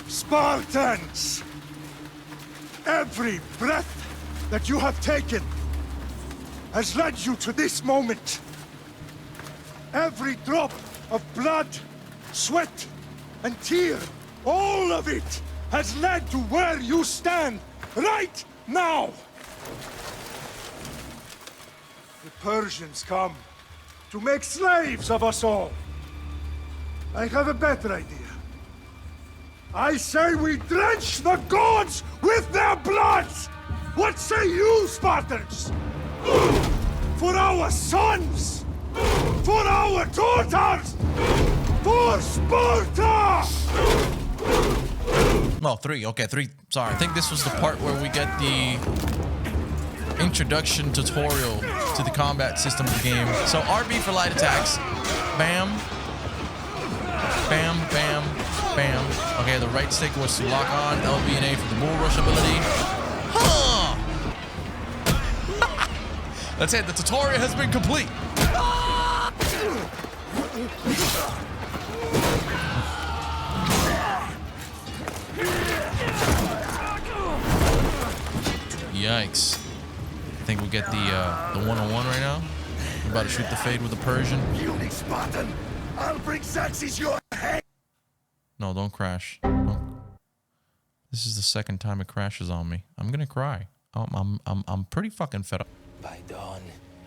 Spartans! Every breath that you have taken has led you to this moment. Every drop of blood, sweat, and tear, all of it has led to where you stand right now. The Persians come to make slaves of us all. I have a better idea. I say we drench the gods with their bloods! What say you, Spartans? For our sons! For our daughters! For Sparta! No, 3. Okay, 3. Sorry. I think this was the part where we get the introduction tutorial to the combat system of the game. So RB for light attacks. Bam. Bam, bam, bam. Okay, the right stick was to lock on. LB and A for the bull rush ability. Huh! That's it. The tutorial has been complete. Yikes. I think we'll get the one-on-one right now. We're about to shoot the fade with the Persian. Yielding Spartan, I'll bring Xerxes your head. No, don't crash. Don't. This is the second time it crashes on me. I'm gonna cry. I'm pretty fucking fed up. By dawn,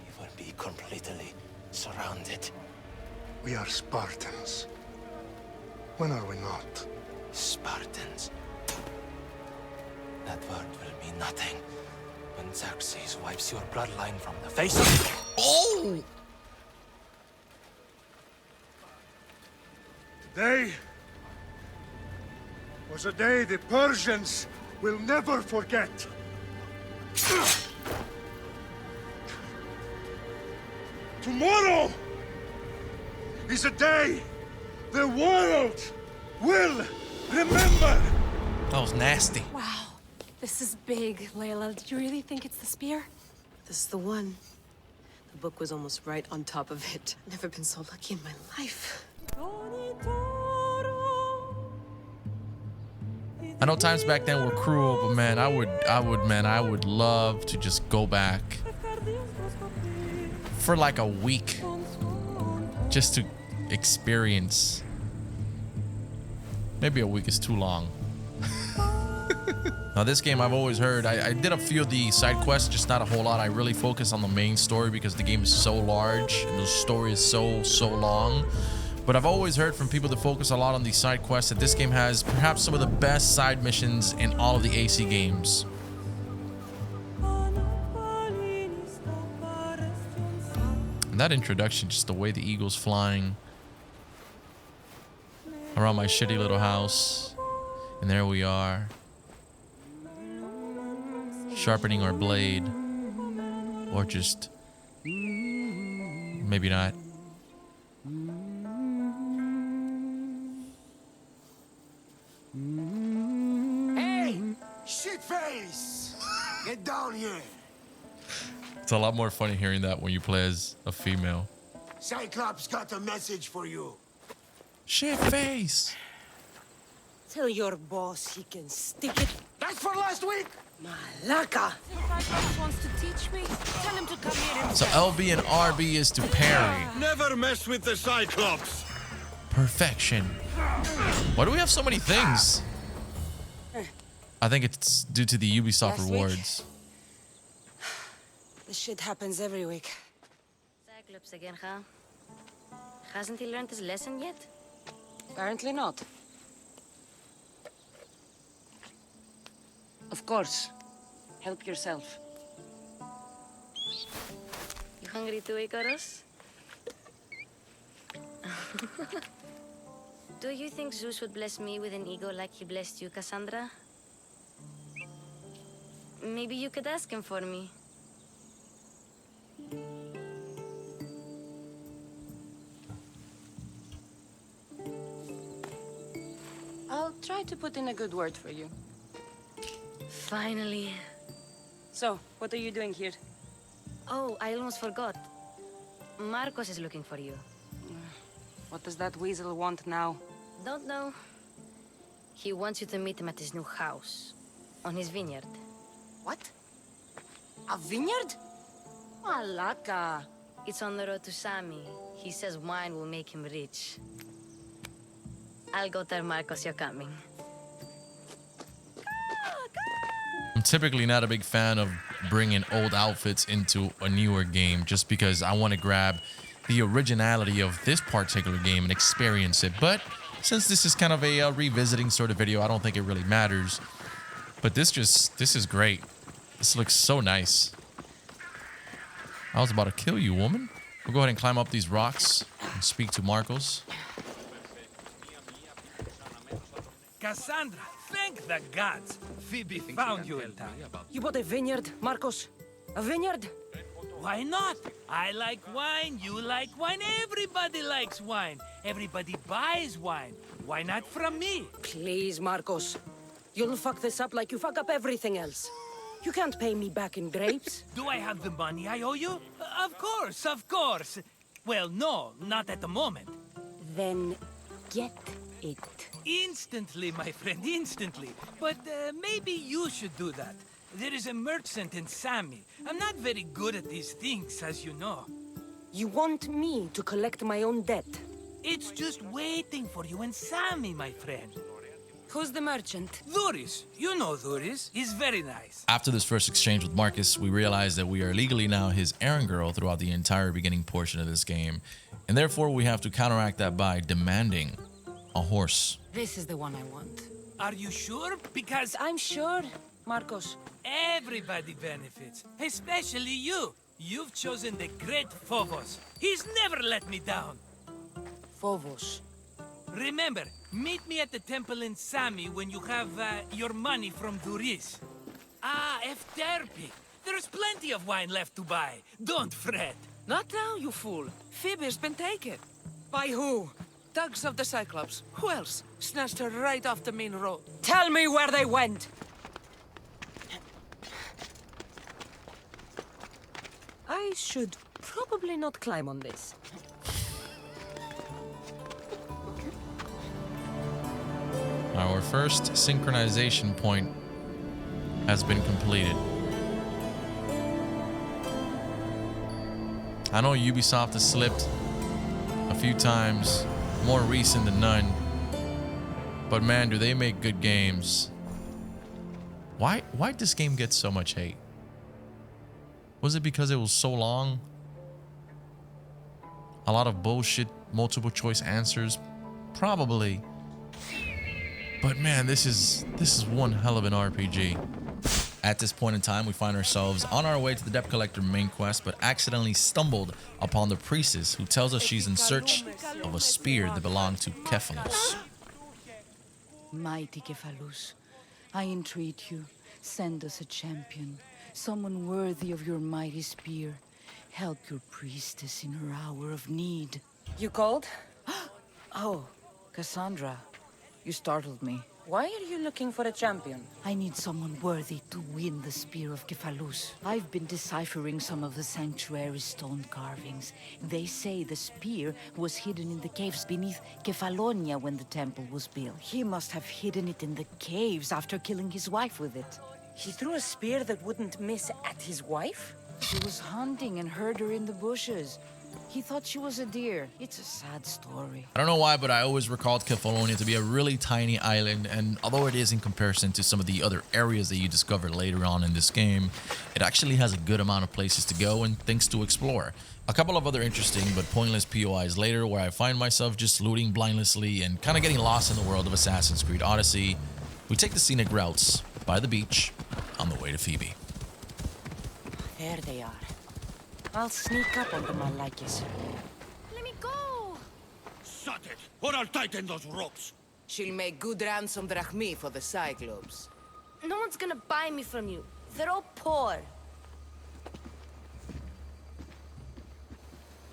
you will be completely surrounded. We are Spartans. When are we not? Spartans. That word will mean nothing when Xerxes wipes your bloodline from the face of... Oh! Today was a day the Persians will never forget. Tomorrow is a day the world will remember. That was nasty. Wow, this is big, Layla. Did you really think it's the spear? This is the one. The book was almost right on top of it. Never been so lucky in my life. I know times back then were cruel, but man, I would love to just go back for like a week just to experience. Maybe a week is too long. Now this game I've always heard, I did a few of the side quests, just not a whole lot. I really focus on the main story because the game is so large and the story is so long. But I've always heard from people that focus a lot on these side quests that this game has perhaps some of the best side missions in all of the AC games. And that introduction, just the way the eagle's flying around my shitty little house. And there we are, sharpening our blade. Or just maybe not. Hey, shitface! Get down here. It's a lot more funny hearing that when you play as a female. Cyclops got a message for you. Shit face. Tell your boss he can stick it. That's for last week. Malaka. Cyclops wants to teach me. Tell him to come here. So LB and RB is to parry. Never mess with the Cyclops. Perfection. Why do we have so many things? I think it's due to the Ubisoft Last rewards. This shit happens every week. Cyclops again, huh? Hasn't he learned his lesson yet? Apparently not. Of course. Help yourself. You hungry too, Icarus? Do you think Zeus would bless me with an ego like he blessed you, Cassandra? Maybe you could ask him for me. I'll try to put in a good word for you. Finally. So, what are you doing here? Oh, I almost forgot. Markos is looking for you. What does that weasel want now? Don't know. He wants you to meet him at his new house. On his vineyard. What? A vineyard? Malaka. It's on the road to Sami. He says wine will make him rich. I'll go tell Markos you're coming. I'm typically not a big fan of bringing old outfits into a newer game just because I want to grab the originality of this particular game and experience it. But since this is kind of a revisiting sort of video, I don't think it really matters. But this is great. This looks so nice. I was about to kill you, woman. We'll go ahead and climb up these rocks and speak to Markos. Cassandra, thank the gods. Phoibe found you in time. You bought a vineyard, Markos? A vineyard? Why not? I like wine, you like wine, everybody likes wine. Everybody buys wine. Why not from me? Please, Markos. You'll fuck this up like you fuck up everything else. You can't pay me back in grapes. Do I have the money I owe you? Of course, of course. Well, no, not at the moment. Then get it. Instantly, my friend, instantly. But maybe you should do that. There is a merchant in Sami. I'm not very good at these things, as you know. You want me to collect my own debt? It's just waiting for you in Sami, my friend. Who's the merchant? Duris. You know Duris. He's very nice. After this first exchange with Markos, we realize that we are legally now his errand girl throughout the entire beginning portion of this game. And therefore, we have to counteract that by demanding a horse. This is the one I want. Are you sure? Because I'm sure, Markos. everybody benefits, especially you. You've chosen the great Phobos. He's never let me down. Phobos. Remember, meet me at the temple in Sami when you have your money from Duris. Ah, Efterpi. There's plenty of wine left to buy. Don't fret. Not now, you fool. Phoebe's been taken. By who? Thugs of the Cyclops. Who else? Snatched her right off the main road. Tell me where they went! I should probably not climb on this. Our first synchronization point has been completed. I know Ubisoft has slipped a few times, more recent than none. But man, do they make good games. Why'd this game get so much hate? Was it because it was so long? A lot of bullshit multiple choice answers? Probably. But man, this is one hell of an RPG. At this point in time, we find ourselves on our way to the Debt Collector main quest, but accidentally stumbled upon the priestess who tells us she's in search of a spear that belonged to Kephallonia. Mighty Kephallonia, I entreat you, send us a champion, someone worthy of your mighty spear. Help your priestess in her hour of need. You called? Oh, Cassandra, you startled me. Why are you looking for a champion? I need someone worthy to win the spear of Kephallonia. I've been deciphering some of the sanctuary's stone carvings. They say the spear was hidden in the caves beneath Kephallonia when the temple was built. He must have hidden it in the caves after killing his wife with it. He threw a spear that wouldn't miss at his wife? He was hunting and heard her in the bushes. He thought she was a deer. It's a sad story. I don't know why, but I always recalled Kephallonia to be a really tiny island, and although it is in comparison to some of the other areas that you discover later on in this game, it actually has a good amount of places to go and things to explore. A couple of other interesting but pointless POIs later where I find myself just looting blindlessly and kind of getting lost in the world of Assassin's Creed Odyssey. We take the scenic routes by the beach on the way to Phoibe. There they are. I'll sneak up on them, I like it. Let me go! Shut it, or I'll tighten those ropes. She'll make good ransom drachmi for the Cyclops. No one's gonna buy me from you. They're all poor.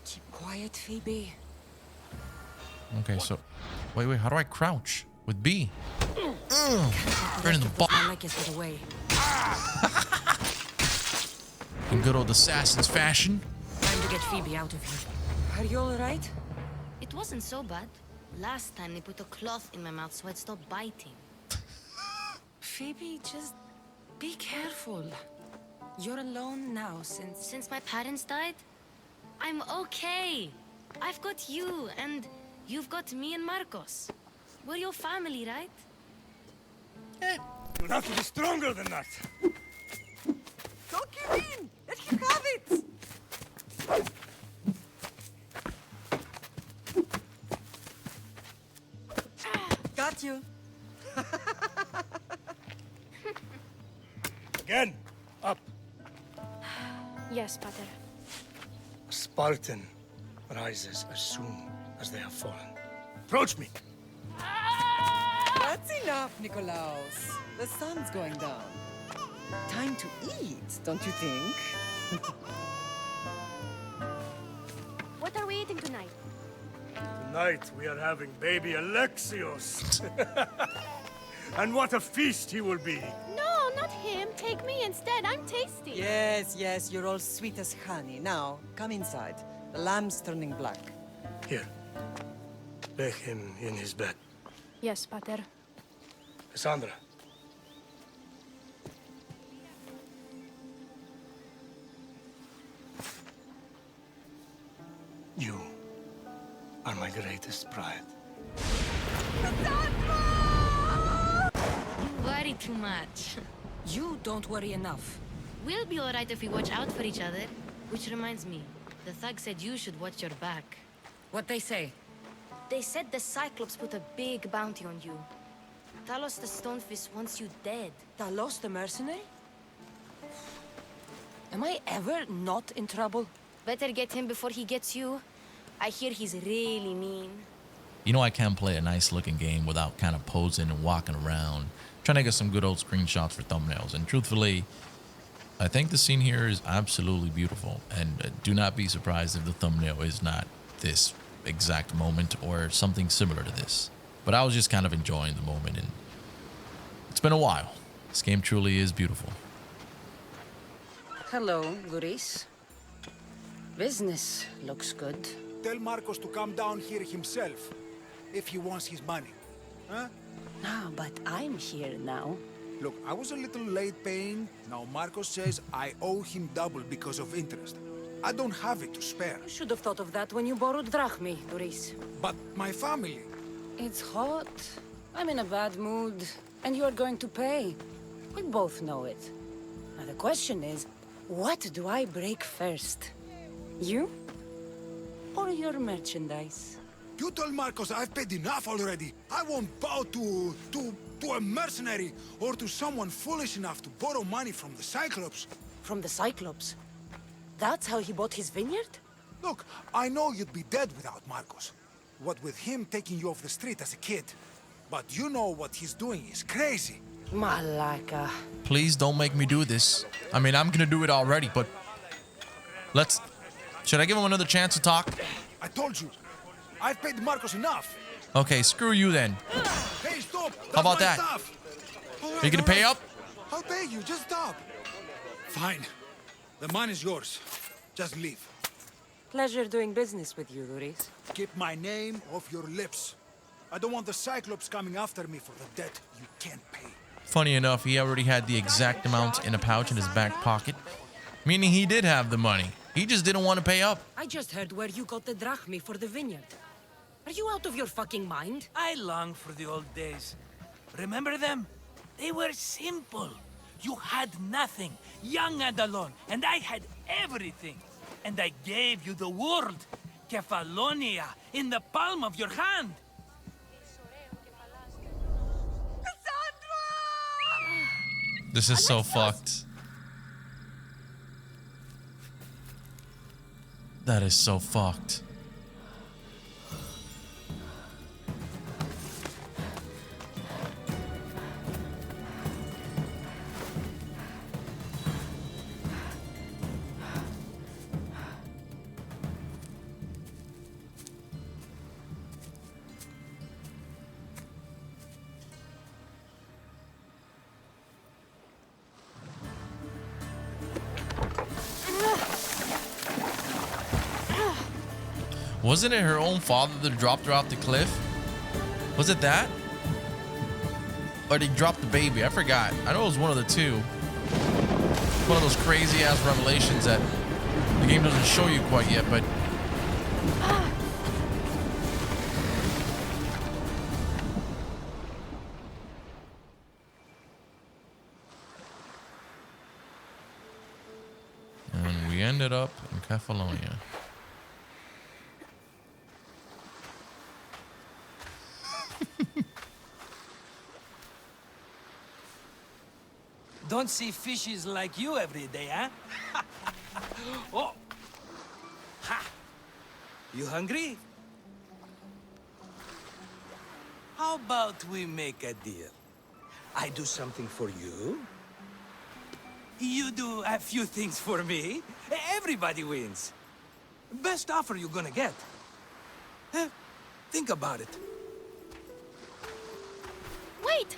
Keep quiet, Phoebe. Okay, so... Wait, how do I crouch? With B? Right in the ball. I like it get away. In good old Assassin's fashion. Time to get Phoebe out of here. Are you alright? It wasn't so bad. Last time they put a cloth in my mouth so I'd stop biting. Phoebe, just be careful. You're alone now Since my parents died? I'm okay. I've got you, and you've got me and Markos. We're your family, right? You'll have to be stronger than that. Don't give in! Let him have it! Got you. Again, up. Yes, Pater. A Spartan rises as soon as they have fallen. Approach me. That's enough, Nikolaos. The sun's going down. Time to eat, don't you think? What are we eating tonight? Tonight we are having baby Alexios. And what a feast he will be. No, not him. Take me instead. I'm tasty. Yes, yes, you're all sweet as honey. Now, come inside. The lamb's turning black. Here. Lay him in his bed. Yes, Pater. Cassandra. You are my greatest pride. Worry too much. You don't worry enough. We'll be alright if we watch out for each other. Which reminds me, the thug said you should watch your back. What they say? They said the Cyclops put a big bounty on you. Talos the Stonefist wants you dead. Talos the mercenary? Am I ever not in trouble? Better get him before he gets you. I hear he's really mean. You know, I can play a nice looking game without kind of posing and walking around, trying to get some good old screenshots for thumbnails. And truthfully, I think the scene here is absolutely beautiful. And do not be surprised if the thumbnail is not this exact moment or something similar to this. But I was just kind of enjoying the moment, and it's been a while. This game truly is beautiful. Hello, Duris. Business looks good. Tell Markos to come down here himself, if he wants his money. Huh? Ah, but I'm here now. Look, I was a little late paying. Now Markos says I owe him double because of interest. I don't have it to spare. You should have thought of that when you borrowed drachmi, Duris. But my family... It's hot. I'm in a bad mood. And you are going to pay. We both know it. Now the question is, what do I break first? You? Or your merchandise? You told Markos I've paid enough already. I won't bow to a mercenary or to someone foolish enough to borrow money from the Cyclops. From the Cyclops? That's how he bought his vineyard? Look, I know you'd be dead without Markos. What with him taking you off the street as a kid. But you know what he's doing is crazy. Malaka. Please don't make me do this. I mean, I'm gonna do it already, but let's... Should I give him another chance to talk? I told you. I've paid Markos enough. Okay, screw you then. Hey, stop! That's How about my that? Stuff. All Are right, you gonna all pay right. up? I'll pay you. Just stop. Fine. The money's yours. Just leave. Pleasure doing business with you, Duris. Keep my name off your lips. I don't want the Cyclops coming after me for the debt you can't pay. Funny enough, he already had the exact amount in a pouch in his back pocket, meaning he did have the money. He just didn't want to pay up. I just heard where you got the drachmi for the vineyard. Are you out of your fucking mind? I long for the old days. Remember them? They were simple. You had nothing, young and alone, and I had everything. And I gave you the world, Kephallonia, in the palm of your hand. This is so fucked. That is so fucked. Wasn't it her own father that dropped her off the cliff? Was it that? or they dropped the baby. I forgot. I know it was one of the two. One of those crazy ass revelations that the game doesn't show you quite yet, but and we ended up in Kephallonia. Don't see fishes like you every day, huh? Oh! Ha! You hungry? How about we make a deal? I do something for you. You do a few things for me. Everybody wins. Best offer you're gonna get. Think about it. Wait!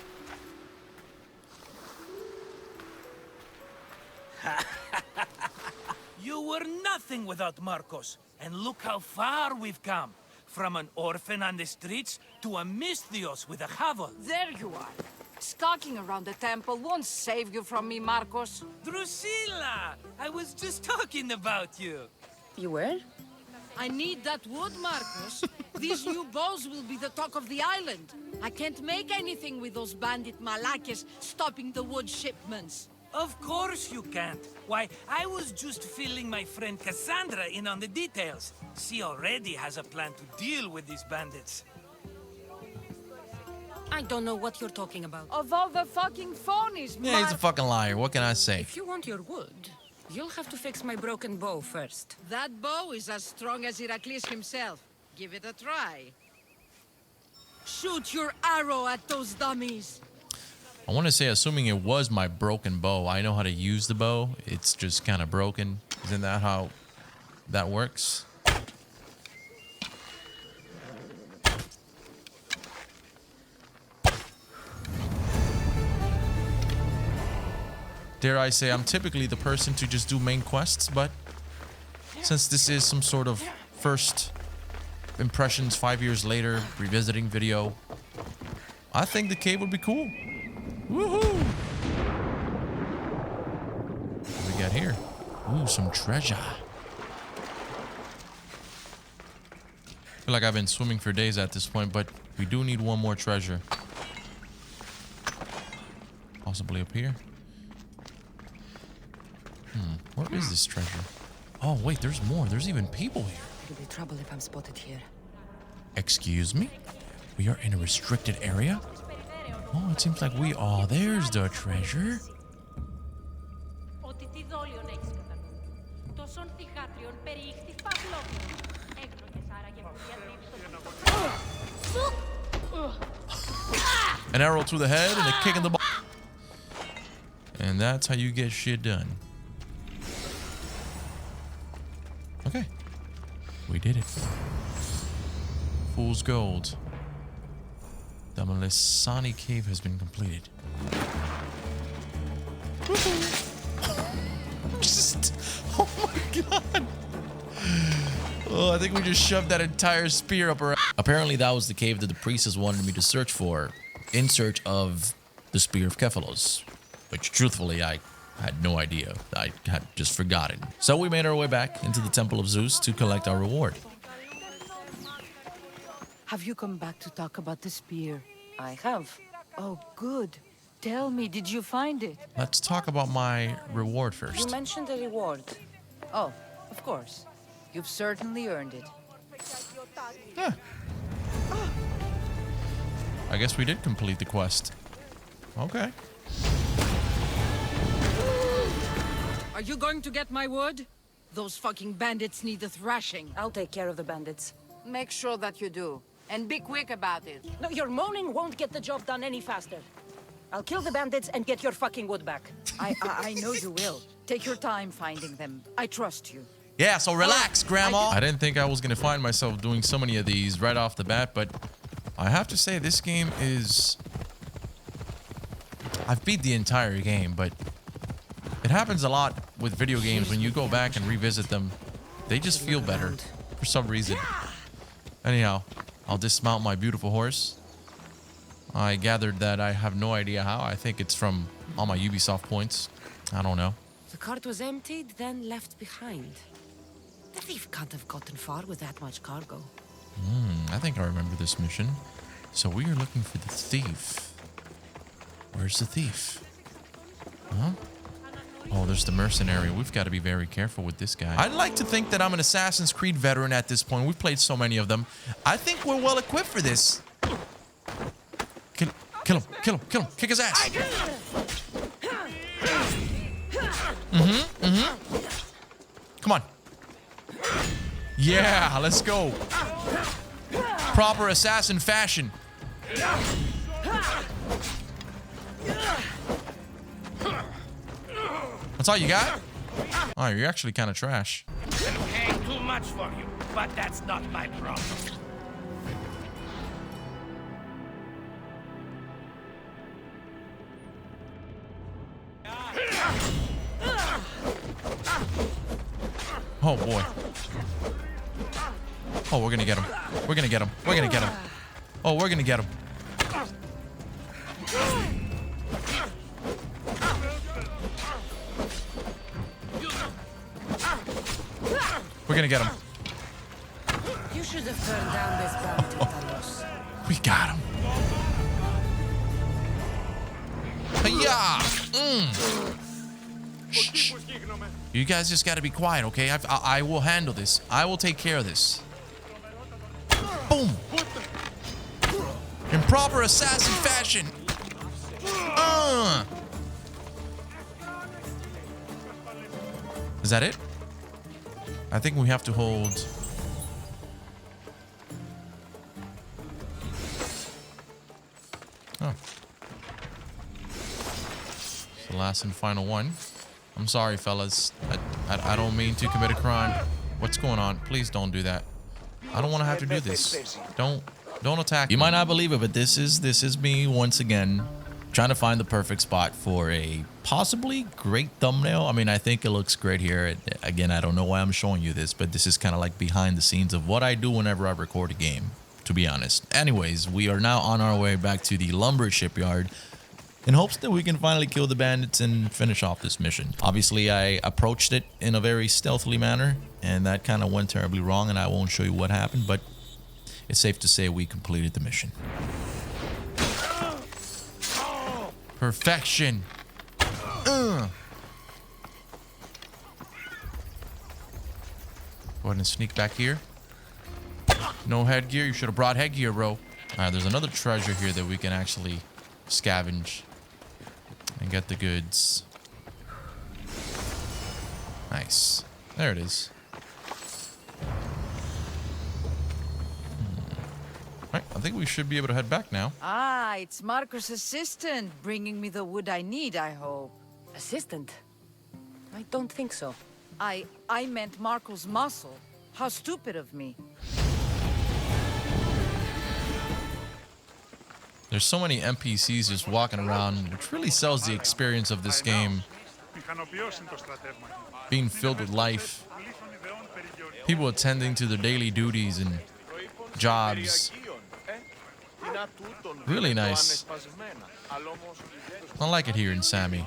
You were nothing without Markos, and look how far we've come. From an orphan on the streets to a Misthios with a hovel. There you are. Stalking around the temple won't save you from me, Markos. Drucilla! I was just talking about you. You were? I need that wood, Markos. These new bows will be the talk of the island. I can't make anything with those bandit malakes stopping the wood shipments. Of course you can't. Why, I was just filling my friend Cassandra in on the details. She already has a plan to deal with these bandits. I don't know what you're talking about. Of all the fucking phonies, Yeah, he's a fucking liar. What can I say? If you want your wood, you'll have to fix my broken bow first. That bow is as strong as Heracles himself. Give it a try. Shoot your arrow at those dummies. I want to say, assuming it was my broken bow, I know how to use the bow. It's just kind of broken. Isn't that how that works? Dare I say, I'm typically the person to just do main quests, but since this is some sort of first impressions 5 years later revisiting video, I think the cave would be cool. Woohoo! What do we got here? Ooh, some treasure. I feel like I've been swimming for days at this point, but we do need one more treasure. Possibly up here. Where is this treasure? Oh, wait, there's more. There's even people here. It'll be trouble if I'm spotted here. Excuse me? We are in a restricted area? Oh, it seems like we are. There's the treasure. An arrow to the head and a kick in the butt. And that's how you get shit done. Okay. We did it. Fool's Gold. The Melissani cave has been completed. Just, oh my god. Oh, I think we just shoved that entire spear up her. Apparently that was the cave that the priestess wanted me to search for, in search of the spear of Kephallos, which truthfully I had no idea. I had just forgotten. So we made our way back into the Temple of Zeus to collect our reward. Have you come back to talk about the spear? I have. Oh, good. Tell me, did you find it? Let's talk about my reward You first. mentioned a reward. Oh, of course. You've certainly earned it. Yeah. I guess we did complete the quest. Okay. Are you going to get my wood? Those fucking bandits need a thrashing. I'll take care of the bandits. Make sure that you do. And be quick about it. No, your moaning won't get the job done any faster. I'll kill the bandits and get your fucking wood back. I know you will. Take your time finding them. I trust you. Yeah, so relax, Grandma. I didn't think I was going to find myself doing so many of these right off the bat, but I have to say this game is... I've beat the entire game, but it happens a lot with video games when you go back and revisit them. They just feel better for some reason. Anyhow, I'll dismount my beautiful horse I gathered that I have no idea how. I think it's from all my Ubisoft points. I don't know. The cart was emptied, then left behind. The thief can't have gotten far with that much cargo. I think I remember this mission. So we are looking for the thief. Where's the thief? Huh? Oh, there's the mercenary. We've got to be very careful with this guy. I'd like to think that I'm an Assassin's Creed veteran at this point. We've played so many of them. I think we're well equipped for this. Kill him, kill him, kill him. Kick his ass. Come on. Yeah, let's go. Proper assassin fashion. That's all you got? Oh, you're actually kind of trash. I'm paying too much for you, but that's not my problem. Oh boy. Oh, we're gonna get him. We're gonna get him. We're gonna get him. Oh, we're gonna get him. We're gonna get him. You should have turned down this bounty, Talos. We got him. Hi-ya! Shh. You guys just gotta be quiet, okay? I will handle this. I will take care of this. Boom! In proper assassin fashion. Is that it? I think we have to hold. Oh. It's the last and final one. I'm sorry, fellas. I don't mean to commit a crime. What's going on? Please don't do that. I don't want to have to do this. Don't attack. You might not believe it, but this is me once again trying to find the perfect spot for a possibly great thumbnail. I mean, I think it looks great here. Again, I don't know why I'm showing you this, but this is kind of like behind the scenes of what I do whenever I record a game, to be honest. Anyways, we are now on our way back to the lumber shipyard in hopes that we can finally kill the bandits and finish off this mission. Obviously, I approached it in a very stealthily manner, and that kind of went terribly wrong, and I won't show you what happened, but it's safe to say we completed the mission. Perfection. Go ahead and sneak back here. No headgear. You should have brought headgear, bro. All right, there's another treasure here that we can actually scavenge and get the goods. Nice. There it is. Right, I think we should be able to head back now. Ah, it's Markos' assistant bringing me the wood I need, I hope. Assistant? I don't think so. I meant Markos' muscle. How stupid of me. There's so many NPCs just walking around, which really sells the experience of this game. Being filled with life. People attending to their daily duties and jobs. Really nice. I like it here in Sammy.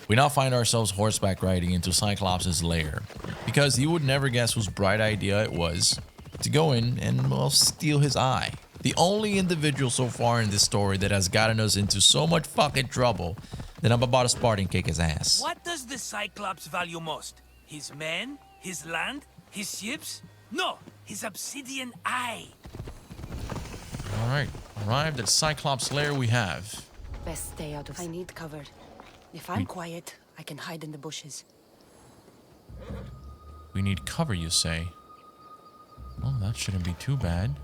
We now find ourselves horseback riding into Cyclops' lair, because you would never guess whose bright idea it was to go in and, well, steal his eye. The only individual so far in this story that has gotten us into so much fucking trouble that I'm about to Spartan kick his ass. What does the Cyclops value most? His men? His land? His ships? No, his obsidian eye. Alright, arrived at Cyclops' lair we have. Best stay out of... I need cover. If I'm quiet, I can hide in the bushes. We need cover, you say? Oh, that shouldn't be too bad.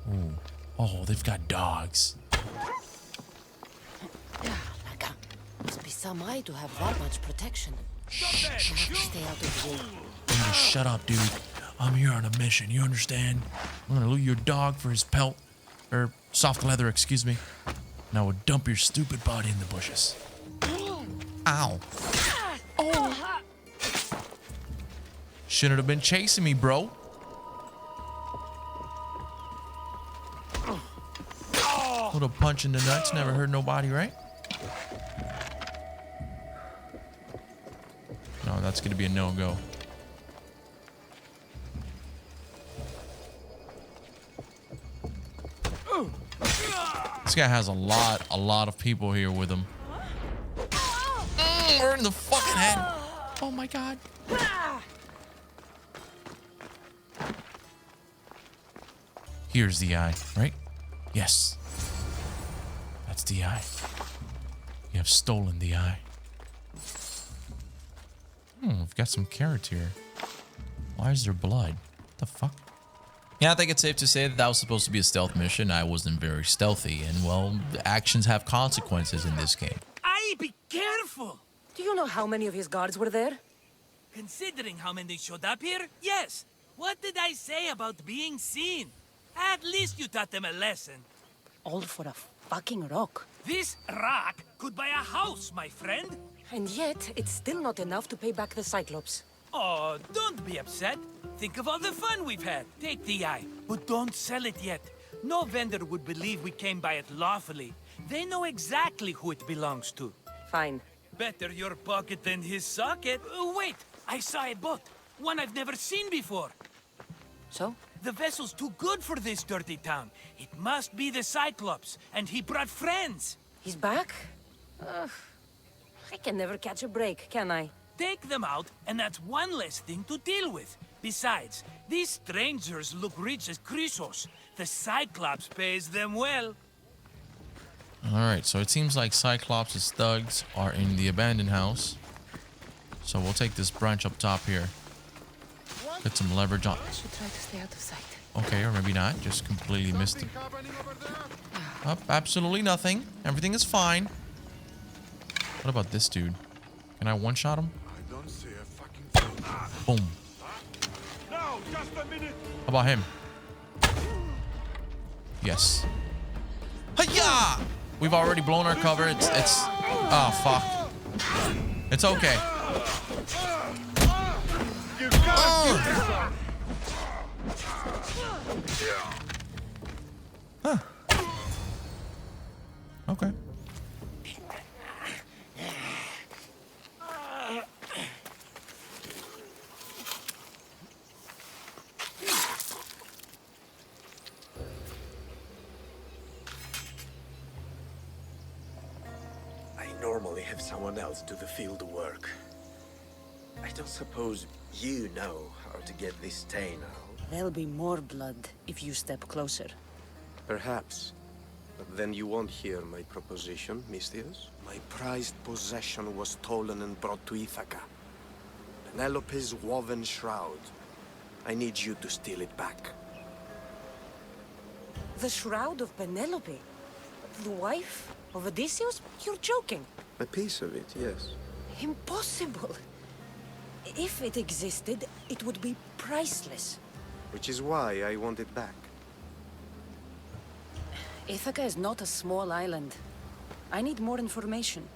Ooh. Oh, they've got dogs. Must be some eye to have that much protection. Shh. I have to stay out of view. Just shut up, dude. I'm here on a mission, you understand? I'm gonna loot your dog for his pelt. Or soft leather, excuse me. And I will dump your stupid body in the bushes. Ow. Oh. Shouldn't have been chasing me, bro. Little punch in the nuts never hurt nobody, right? No, that's gonna be a no-go. This guy has a lot of people here with him. We're in the fucking head. Oh my god. Here's the eye, right? Yes. That's the eye. You have stolen the eye. We've got some carrots here. Why is there blood? What the fuck? Yeah, I think it's safe to say that was supposed to be a stealth mission. I wasn't very stealthy, and well, actions have consequences in this game. Aye, be careful! Do you know how many of his guards were there? Considering how many showed up here, yes. What did I say about being seen? At least you taught them a lesson. All for a fucking rock. This rock could buy a house, my friend. And yet, it's still not enough to pay back the Cyclops. Oh, don't be upset. Think of all the fun we've had. Take the eye, but don't sell it yet. No vendor would believe we came by it lawfully. They know exactly who it belongs to. Fine. Better your pocket than his socket. Wait, I saw a boat. One I've never seen before. So? The vessel's too good for this dirty town. It must be the Cyclops, and he brought friends. He's back? I can never catch a break, can I? Take them out, and that's one less thing to deal with. Besides, these strangers look rich as Chrysos. The Cyclops pays them well. Alright, so it seems like Cyclops' thugs are in the abandoned house. So we'll take this branch up top here. Get some leverage on. I should try to stay out of sight. Okay, or maybe not. Just completely missed it. Absolutely nothing. Everything is fine. What about this dude? Can I one-shot him? I don't see a fucking Boom. Now, just a minute. How about him? Yes. Hiya! We've already blown our cover. It's oh fuck. It's okay. Huh. Okay. I normally have someone else do the field work. I don't suppose you know how to get this stain out. There'll be more blood if you step closer. Perhaps. But then you won't hear my proposition, Mistios. My prized possession was stolen and brought to Ithaka. Penelope's woven shroud. I need you to steal it back. The shroud of Penelope? The wife of Odysseus? You're joking. A piece of it, yes. Impossible. If it existed, it would be priceless. Which is why I want it back. Ithaka is not a small island. I need more information.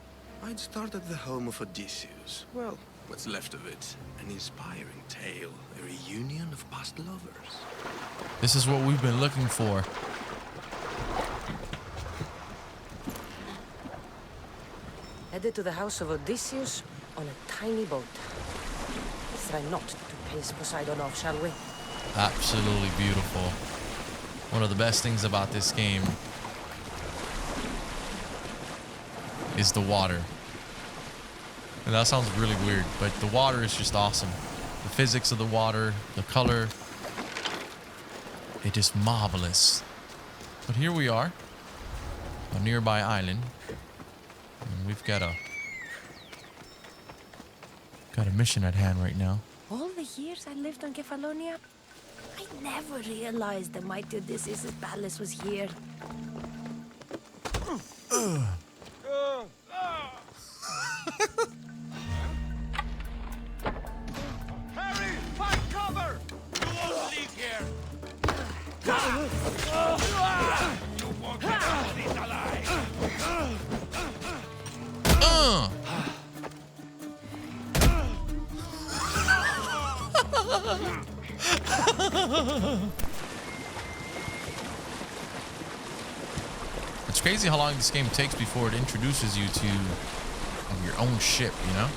I'd start at the home of Odysseus. Well, what's left of it. An inspiring tale. A reunion of past lovers. This is what we've been looking for. Headed to the house of Odysseus on a tiny boat. Try not to piss Poseidon off, shall we? Absolutely beautiful. One of the best things about this game is the water. And that sounds really weird, but the water is just awesome. The physics of the water, the color, it is marvelous. But here we are, a nearby island, and we've got a mission at hand right now. All the years I lived on Kephallonia, I never realized the mighty Odysseus' palace was here. Harry, find cover! You won't leave here! You won't get out of this alive! It's crazy how long this game takes before it introduces you to your own ship, you know?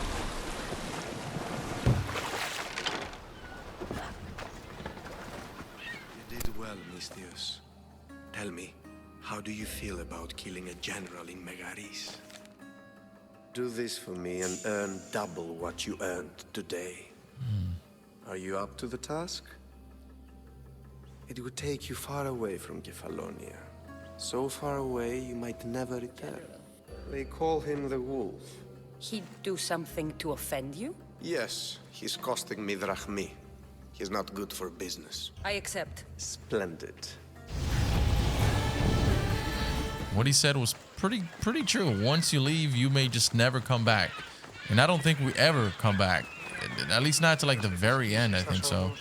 You did well, Mistius. Tell me, how do you feel about killing a general in Megaris? Do this for me and earn double what you earned today. Are you up to the task? It would take you far away from Kephallonia. So far away you might never return. They call him the Wolf. He'd do something to offend you? Yes, he's costing me drachmi. He's not good for business. I accept. Splendid. What he said was pretty true. Once you leave, you may just never come back. And I don't think we ever come back. At least not to like the very end, I think so.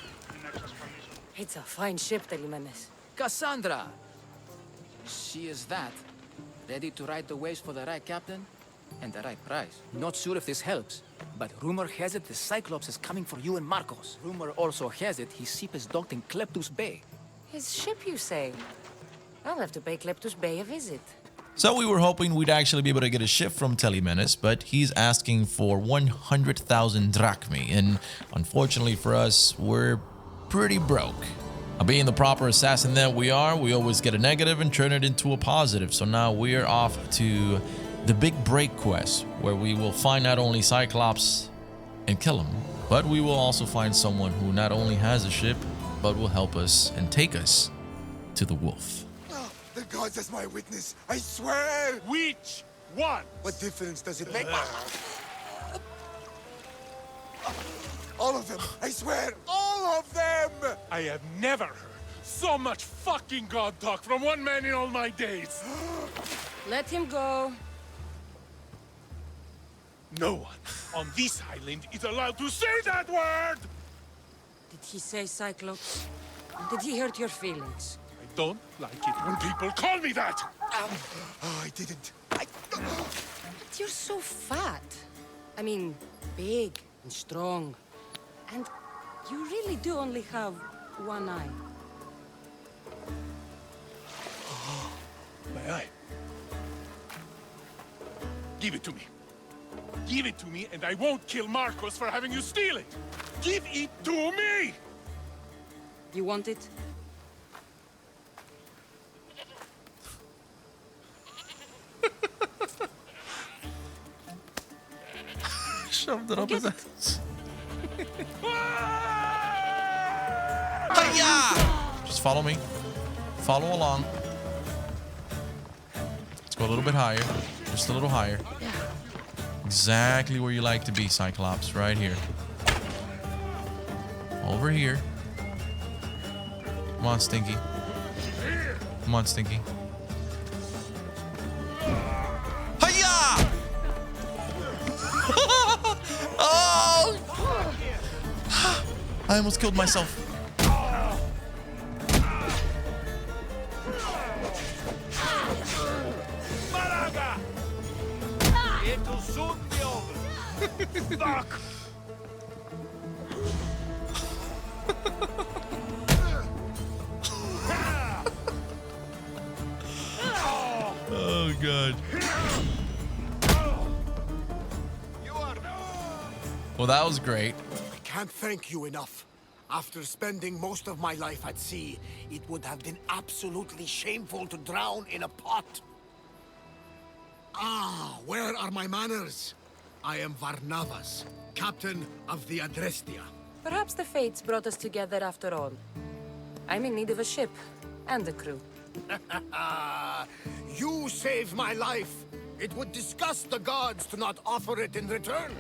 It's a fine ship, Terimenes. Cassandra! She is that. Ready to ride the waves for the right captain? And the right price. Not sure if this helps, but rumor has it the Cyclops is coming for you and Markos. Rumor also has it his ship is docked in Kleptus Bay. His ship, you say? I'll have to pay Kleptus Bay a visit. So we were hoping we'd actually be able to get a ship from Telemenes, but he's asking for 100,000 drachmi, and unfortunately for us, we're pretty broke. Being the proper assassin that we are, we always get a negative and turn it into a positive. So now we're off to the Big Break quest, where we will find not only Cyclops and kill him, but we will also find someone who not only has a ship, but will help us and take us to the Wolf. The gods as my witness, I swear! Which one? What difference does it make? All of them, I swear, all of them! I have never heard so much fucking god talk from one man in all my days. Let him go. No one on this island is allowed to say that word! Did he say Cyclops? Did he hurt your feelings? I don't like it when people call me that! Oh, I didn't. But you're so fat. I mean, big and strong. And you really do only have one eye. My eye. Give it to me. Give it to me, and I won't kill Markos for having you steal it. Give it to me! You want it? Shoved it up his ass. Just follow me. Follow along. Let's go a little bit higher. Just a little higher. Exactly where you like to be, Cyclops. Right here. Over here. Come on, Stinky. Come on, Stinky. Hiya! Oh! I almost killed myself. It'll soon be over. Fuck! Oh, God. Well, that was great. I can't thank you enough. After spending most of my life at sea, it would have been absolutely shameful to drown in a pot. Ah, where are my manners? I am Varnavas, captain of the Adrestia. Perhaps the fates brought us together after all. I'm in need of a ship and a crew. You saved my life. It would disgust the gods to not offer it in return.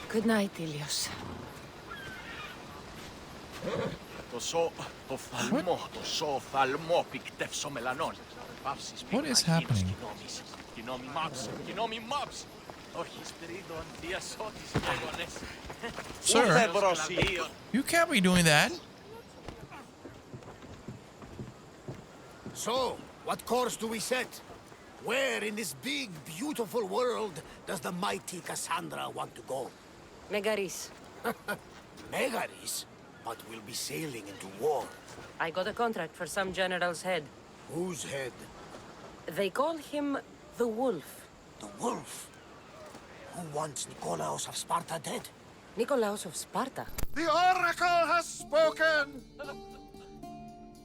Good night, Ilios. What is happening? Sir, you can't be doing that. So, what course do we set? Where in this big, beautiful world does the mighty Cassandra want to go? Megaris. Megaris? But we'll be sailing into war. I got a contract for some general's head. Whose head? They call him the Wolf. The Wolf? Who wants Nikolaos of Sparta dead? Nikolaos of Sparta? The Oracle has spoken!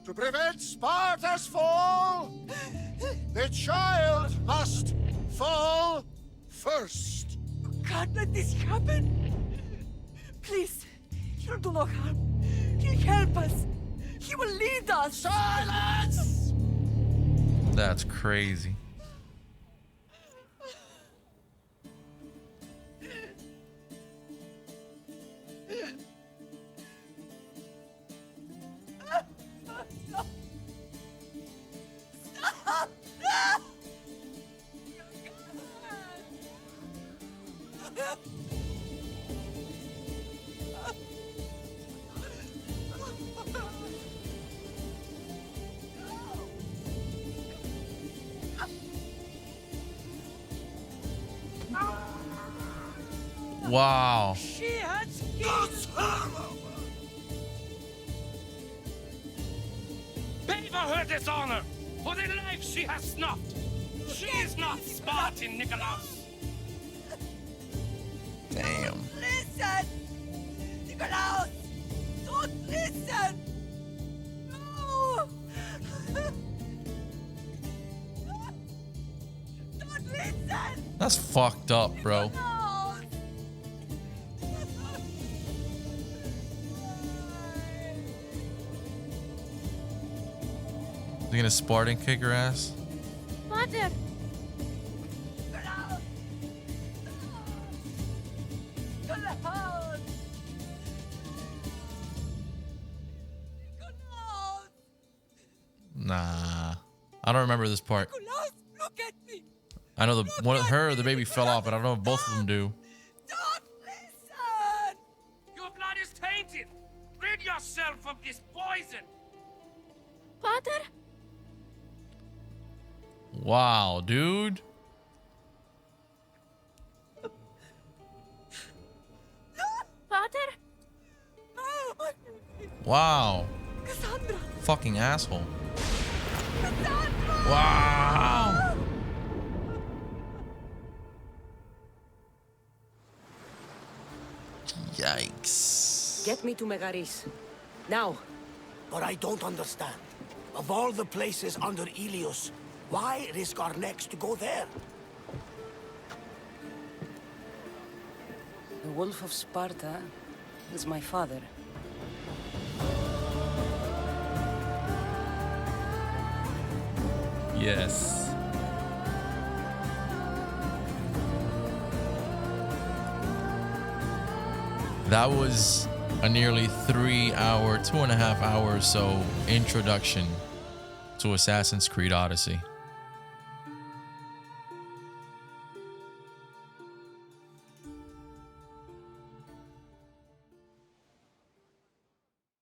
To prevent Sparta's fall, the child must fall first. God, let this happen! Please, he'll do no harm. He'll help us. He will lead us. Silence! That's crazy. Wow. She has Pay for her dishonor, for the life she has snuffed. She is not Spartan, Nikolaos. Damn. Listen! Nikolaos! Don't listen! No! Don't listen! That's fucked up, bro. They're gonna Spartan kick her ass? Mother! Nah. I don't remember this part. Look at me! I know the one of her or the baby fell off, but I don't know if both of them do. Don't listen! Your blood is tainted. Rid yourself of this poison. Father? Wow, dude. Father? Wow. Cassandra! Fucking asshole. Cassandra! Wow. Yikes. Get me to Megaris. Now. But I don't understand. Of all the places under Ilios, why risk our necks to go there? The Wolf of Sparta is my father. Yes. That was a nearly 3 hour, 2.5 hour or so introduction to Assassin's Creed Odyssey.